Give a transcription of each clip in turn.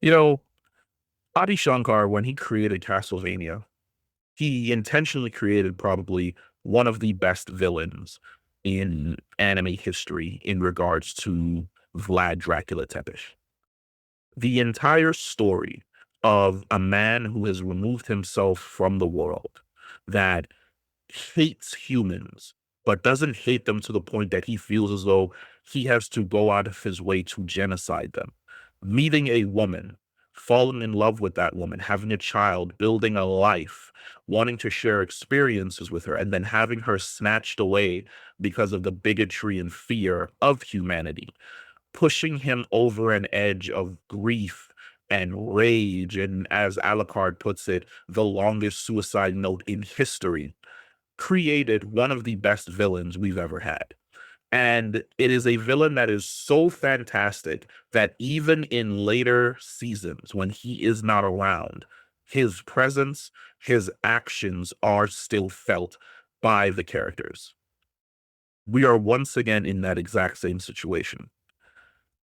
You know, Adi Shankar, when he created Castlevania, he intentionally created probably one of the best villains in anime history in regards to Vlad Dracula Tepish. The entire story of a man who has removed himself from the world, that hates humans, but doesn't hate them to the point that he feels as though he has to go out of his way to genocide them. Meeting a woman, falling in love with that woman, having a child, building a life, wanting to share experiences with her, and then having her snatched away because of the bigotry and fear of humanity, pushing him over an edge of grief and rage, and as Alucard puts it, the longest suicide note in history, created one of the best villains we've ever had. And it is a villain that is so fantastic that even in later seasons, when he is not around, his presence, his actions are still felt by the characters. We are once again in that exact same situation.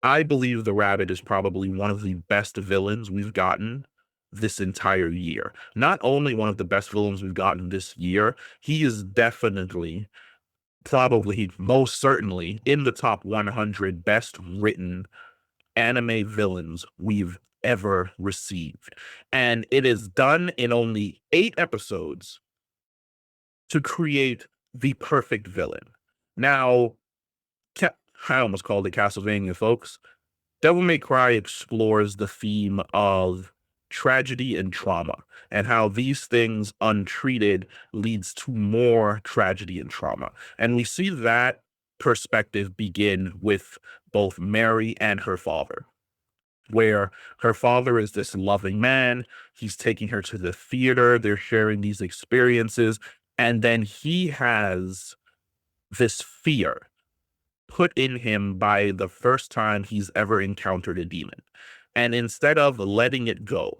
I believe the Rabbit is probably one of the best villains we've gotten this entire year. Not only one of the best villains we've gotten this year, he is definitely, probably, most certainly in the top 100 best written anime villains we've ever received. And it is done in only 8 episodes to create the perfect villain. Now, I almost called it Castlevania, folks. Devil May Cry explores the theme of tragedy and trauma and how these things untreated leads to more tragedy and trauma. And we see that perspective begin with both Mary and her father, where her father is this loving man. He's taking her to the theater. They're sharing these experiences. And then he has this fear put in him by the first time he's ever encountered a demon. And instead of letting it go,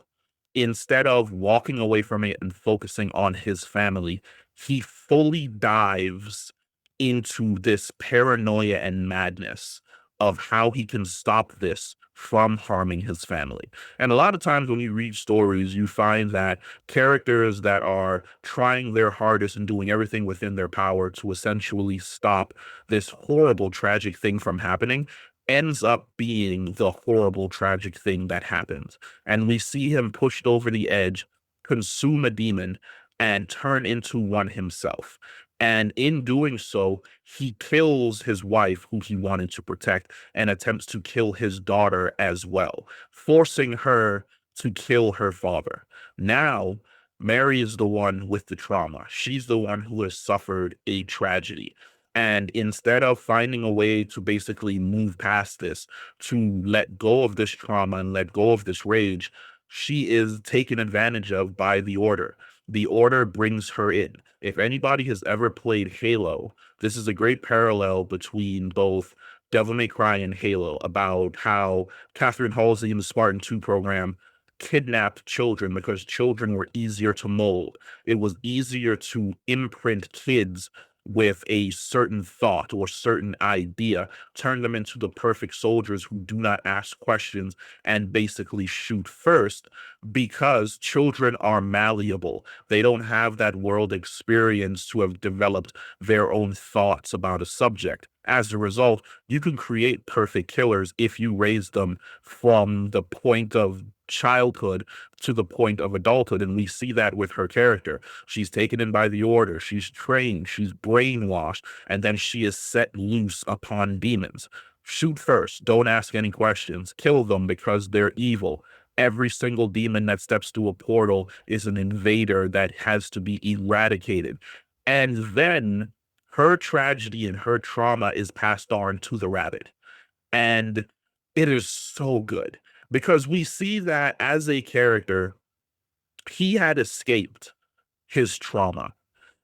instead of walking away from it and focusing on his family, he fully dives into this paranoia and madness of how he can stop this from harming his family. And a lot of times when you read stories, you find that characters that are trying their hardest and doing everything within their power to essentially stop this horrible, tragic thing from happening ends up being the horrible, tragic thing that happens. And we see him pushed over the edge, consume a demon, and turn into one himself. And in doing so, he kills his wife, who he wanted to protect, and attempts to kill his daughter as well, forcing her to kill her father. Now, Mary is the one with the trauma. She's the one who has suffered a tragedy. And instead of finding a way to basically move past this, to let go of this trauma and let go of this rage, she is taken advantage of by the Order. The Order brings her in. If anybody has ever played Halo, this is a great parallel between both Devil May Cry and Halo, about how Catherine Halsey in the Spartan 2 program kidnapped children because children were easier to mold. It was easier to imprint kids with a certain thought or certain idea, turn them into the perfect soldiers who do not ask questions and basically shoot first, because children are malleable. They don't have that world experience to have developed their own thoughts about a subject. As a result, you can create perfect killers if you raise them from the point of childhood to the point of adulthood. And we see that with her character. She's taken in by the Order, she's trained, she's brainwashed, and then she is set loose upon demons. Shoot first, don't ask any questions, kill them because they're evil. Every single demon that steps through a portal is an invader that has to be eradicated. And then her tragedy and her trauma is passed on to the rabbit. And it is so good because we see that as a character, he had escaped his trauma.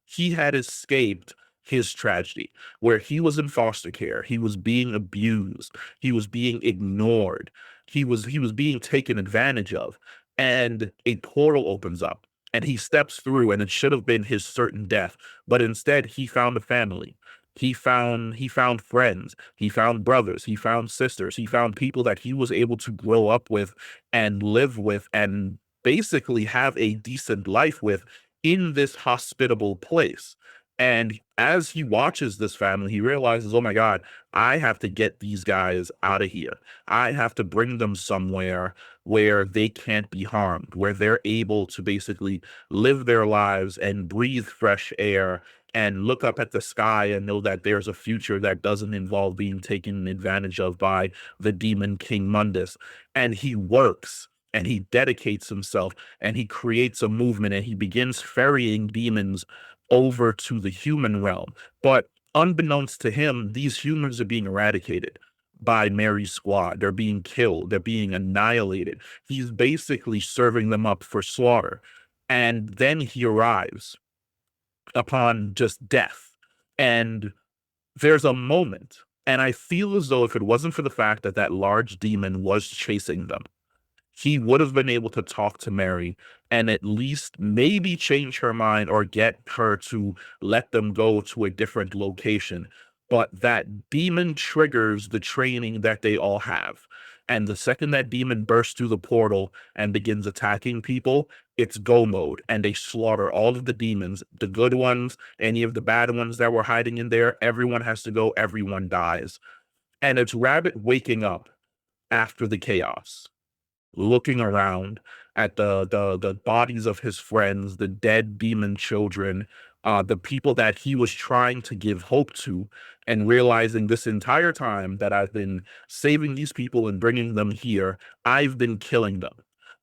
He had escaped his tragedy, where he was in foster care. He was being abused. He was being ignored. He was being taken advantage of. And a portal opens up and he steps through, and it should have been his certain death. But instead, he found a family. He found friends, he found brothers, he found sisters, he found people that he was able to grow up with and live with and basically have a decent life with in this hospitable place. And as he watches this family, he realizes, oh my God, I have to get these guys out of here. I have to bring them somewhere where they can't be harmed, where they're able to basically live their lives and breathe fresh air and look up at the sky and know that there's a future that doesn't involve being taken advantage of by the demon King Mundus. And he works and he dedicates himself and he creates a movement and he begins ferrying demons over to the human realm. But unbeknownst to him, these humans are being eradicated by Mary's squad. They're being killed, they're being annihilated. He's basically serving them up for slaughter. And then he arrives upon just death. And there's a moment, and I feel as though if it wasn't for the fact that that large demon was chasing them, he would have been able to talk to Mary and at least maybe change her mind or get her to let them go to a different location. But that demon triggers the training that they all have. And the second that demon bursts through the portal and begins attacking people, it's go mode. And they slaughter all of the demons, the good ones, any of the bad ones that were hiding in there. Everyone has to go, everyone dies. And it's Rabbit waking up after the chaos, looking around at the bodies of his friends, the dead demon children, the people that he was trying to give hope to, and realizing this entire time that I've been saving these people and bringing them here, I've been killing them.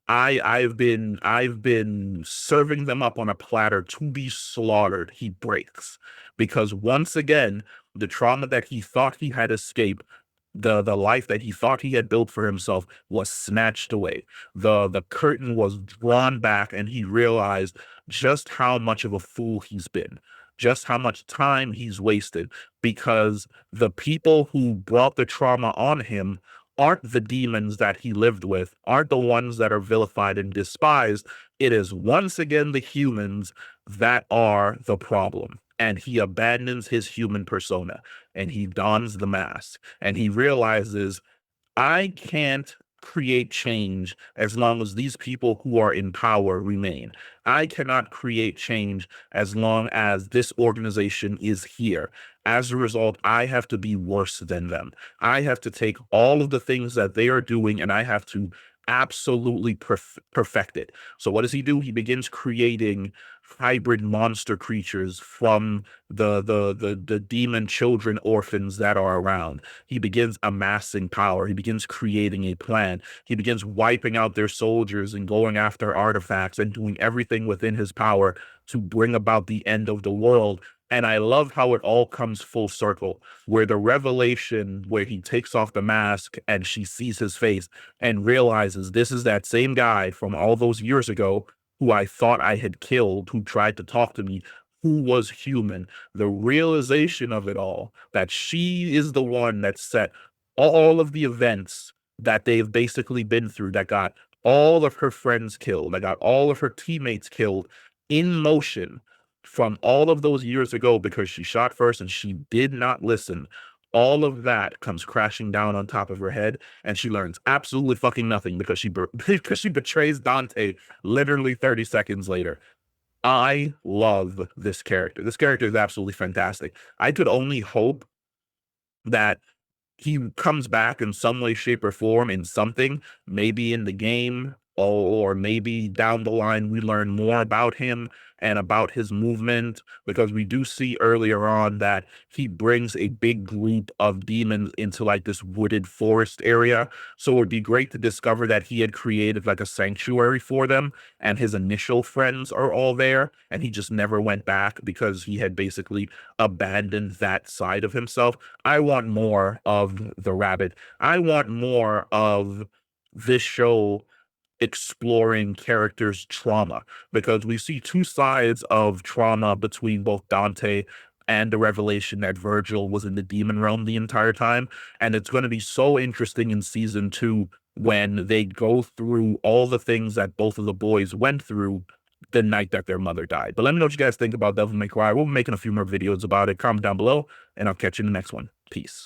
I've been serving them up on a platter to be slaughtered. He breaks because once again, the trauma that he thought he had escaped, the life that he thought he had built for himself was snatched away. The curtain was drawn back and he realized just how much of a fool he's been, just how much time he's wasted because the people who brought the trauma on him aren't the demons that he lived with, aren't the ones that are vilified and despised. It is once again the humans that are the problem. And he abandons his human persona and he dons the mask and he realizes I can't create change as long as these people who are in power remain. I cannot create change as long as this organization is here. As a result, I have to be worse than them. I have to take all of the things that they are doing and I have to absolutely perfect it. So what does he do? He begins creating hybrid monster creatures from the demon children orphans that are around. He begins amassing power. He begins creating a plan. He begins wiping out their soldiers and going after artifacts and doing everything within his power to bring about the end of the world. And I love how it all comes full circle, where the revelation, where he takes off the mask and she sees his face and realizes this is that same guy from all those years ago who I thought I had killed, who tried to talk to me, who was human. The realization of it all, that she is the one that set all of the events that they've basically been through, that got all of her friends killed, that got all of her teammates killed in motion from all of those years ago because she shot first and she did not listen. All of that comes crashing down on top of her head, and she learns absolutely fucking nothing because because she betrays Dante literally 30 seconds later. I love this character. This character is absolutely fantastic. I could only hope that he comes back in some way, shape, or form in something, maybe in the game, or maybe down the line we learn more about him and about his movement, because we do see earlier on that he brings a big group of demons into like this wooded forest area. So it would be great to discover that he had created like a sanctuary for them and his initial friends are all there and he just never went back because he had basically abandoned that side of himself. I want more of the rabbit. I want more of this show exploring characters' trauma because we see two sides of trauma between both Dante and the revelation that Virgil was in the demon realm the entire time. And it's going to be so interesting in season 2 when they go through all the things that both of the boys went through the night that their mother died. But let me know what you guys think about Devil May Cry. We'll be making a few more videos about it. Comment down below, and I'll catch you in the next one. Peace.